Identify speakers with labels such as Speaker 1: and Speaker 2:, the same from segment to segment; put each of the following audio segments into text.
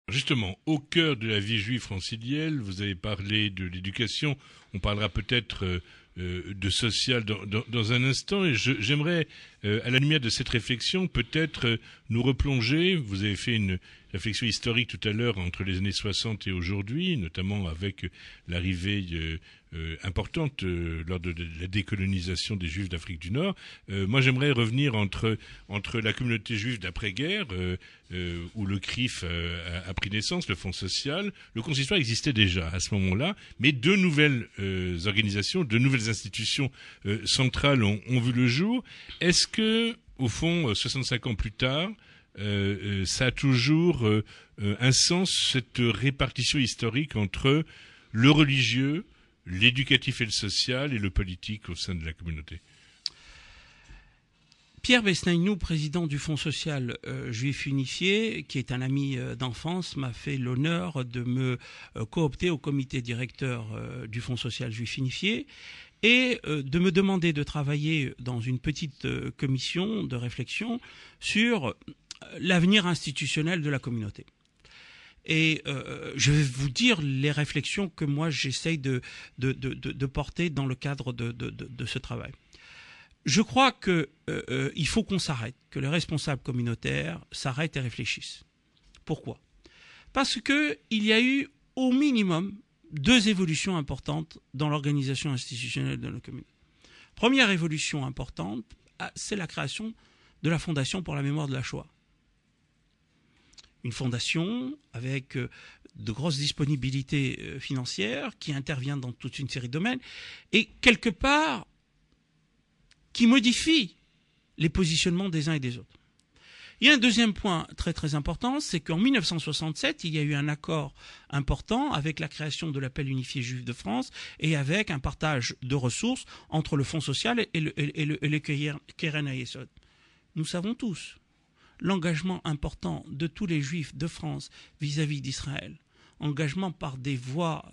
Speaker 1: Justement, au cœur de la vie juive francilienne, vous avez parlé de l'éducation, on parlera peut-être de social dans un instant, et j'aimerais, à la lumière de cette réflexion, peut-être nous replonger. Vous avez fait une réflexion historique tout à l'heure entre les années 60 et aujourd'hui, notamment avec l'arrivée importante lors de la décolonisation des Juifs d'Afrique du Nord. Moi, j'aimerais revenir entre la communauté juive d'après-guerre, où le CRIF a pris naissance, le Fonds social. Le consistoire existait déjà à ce moment-là, mais deux nouvelles organisations, deux nouvelles institutions centrales ont vu le jour. Est-ce que, au fond, 65 ans plus tard, ça a toujours un sens, cette répartition historique entre le religieux, l'éducatif et le social, et le politique au sein de la communauté?
Speaker 2: Pierre Besnaynou, président du Fonds social juif unifié, qui est un ami d'enfance, m'a fait l'honneur de me coopter au comité directeur du Fonds social juif unifié et de me demander de travailler dans une petite commission de réflexion sur l'avenir institutionnel de la communauté. Et je vais vous dire les réflexions que moi j'essaye de porter dans le cadre de ce travail. Je crois qu'il faut qu'on s'arrête, que les responsables communautaires s'arrêtent et réfléchissent. Pourquoi? Parce qu'il y a eu au minimum deux évolutions importantes dans l'organisation institutionnelle de nos communes. Première évolution importante, c'est la création de la Fondation pour la mémoire de la Shoah. Une fondation avec de grosses disponibilités financières qui intervient dans toute une série de domaines et quelque part qui modifie les positionnements des uns et des autres. Il y a un deuxième point très très important, c'est qu'en 1967, il y a eu un accord important avec la création de l'appel unifié juif de France et avec un partage de ressources entre le Fonds social et le Keren HaYesod. Nous savons tous l'engagement important de tous les juifs de France vis-à-vis d'Israël, engagement par des voies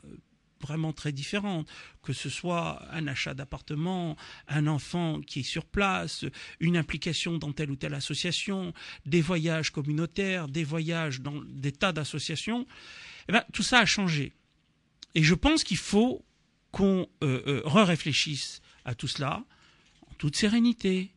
Speaker 2: vraiment très différentes, que ce soit un achat d'appartement, un enfant qui est sur place, une implication dans telle ou telle association, des voyages communautaires, des voyages dans des tas d'associations, eh bien, tout ça a changé. Et je pense qu'il faut qu'on réfléchisse à tout cela en toute sérénité,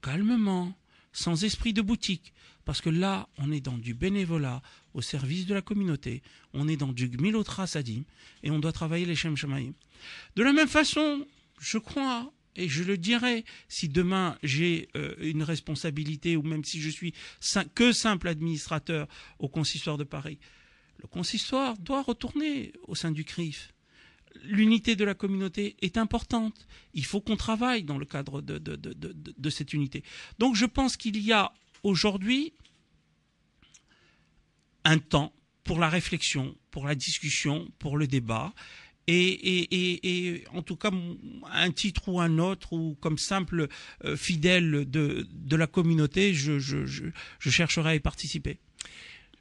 Speaker 2: calmement, sans esprit de boutique, parce que là, on est dans du bénévolat au service de la communauté, on est dans du Gmilut Chasadim, et on doit travailler les Shem Shamayim. De la même façon, je crois, et je le dirai, si demain j'ai une responsabilité, ou même si je suis que simple administrateur au consistoire de Paris, le consistoire doit retourner au sein du CRIF. L'unité de la communauté est importante. Il faut qu'on travaille dans le cadre de cette unité. Donc je pense qu'il y a aujourd'hui un temps pour la réflexion, pour la discussion, pour le débat. Et en tout cas, un titre ou un autre, ou comme simple fidèle de la communauté, je chercherai à y participer.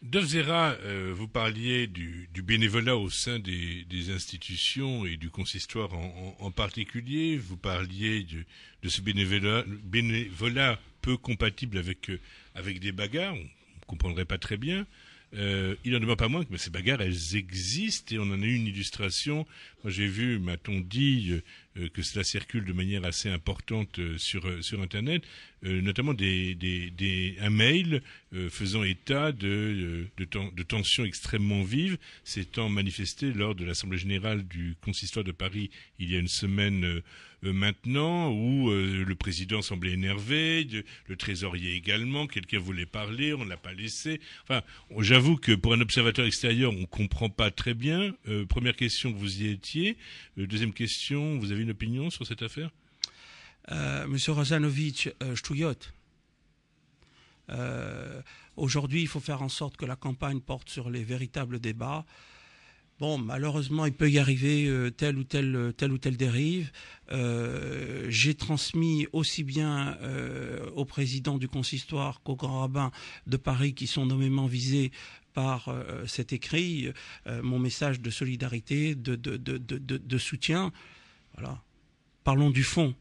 Speaker 1: Dov Zera, vous parliez du bénévolat au sein des institutions et du consistoire en particulier. Vous parliez de ce bénévolat peu compatible avec des bagarres. On ne comprendrait pas très bien. Il n'en demeure pas moins que ces bagarres, elles existent et on en a eu une illustration. Moi, j'ai vu, m'a-t-on dit, que cela circule de manière assez importante sur Internet, notamment un mail faisant état de tensions extrêmement vives s'étant manifestées lors de l'Assemblée générale du consistoire de Paris il y a une semaine maintenant, où le président semblait énervé, le trésorier également, quelqu'un voulait parler, on ne l'a pas laissé. Enfin, j'avoue que pour un observateur extérieur, on ne comprend pas très bien. Première question, vous y étiez. Deuxième question, vous avez une opinion sur cette affaire?
Speaker 2: Monsieur Rosanovitch, Shtuyot. Aujourd'hui, il faut faire en sorte que la campagne porte sur les véritables débats. Bon, malheureusement, il peut y arriver telle ou telle dérive. J'ai transmis aussi bien au président du consistoire qu'au grand rabbin de Paris, qui sont nommément visés par cet écrit, mon message de solidarité, de soutien. Voilà. Parlons du fond.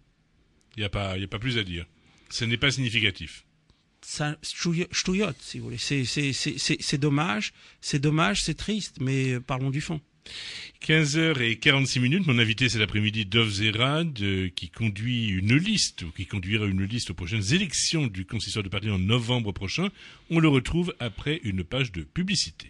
Speaker 1: Il n'y a pas plus à dire. Ce n'est pas significatif.
Speaker 2: ça ch'touillotte, si vous voulez. C'est dommage, c'est triste, mais parlons du fond.
Speaker 1: 15h46, mon invité cet après-midi, Dov Zerad, qui conduira une liste aux prochaines élections du consistoire de Paris en novembre prochain. On le retrouve après une page de publicité.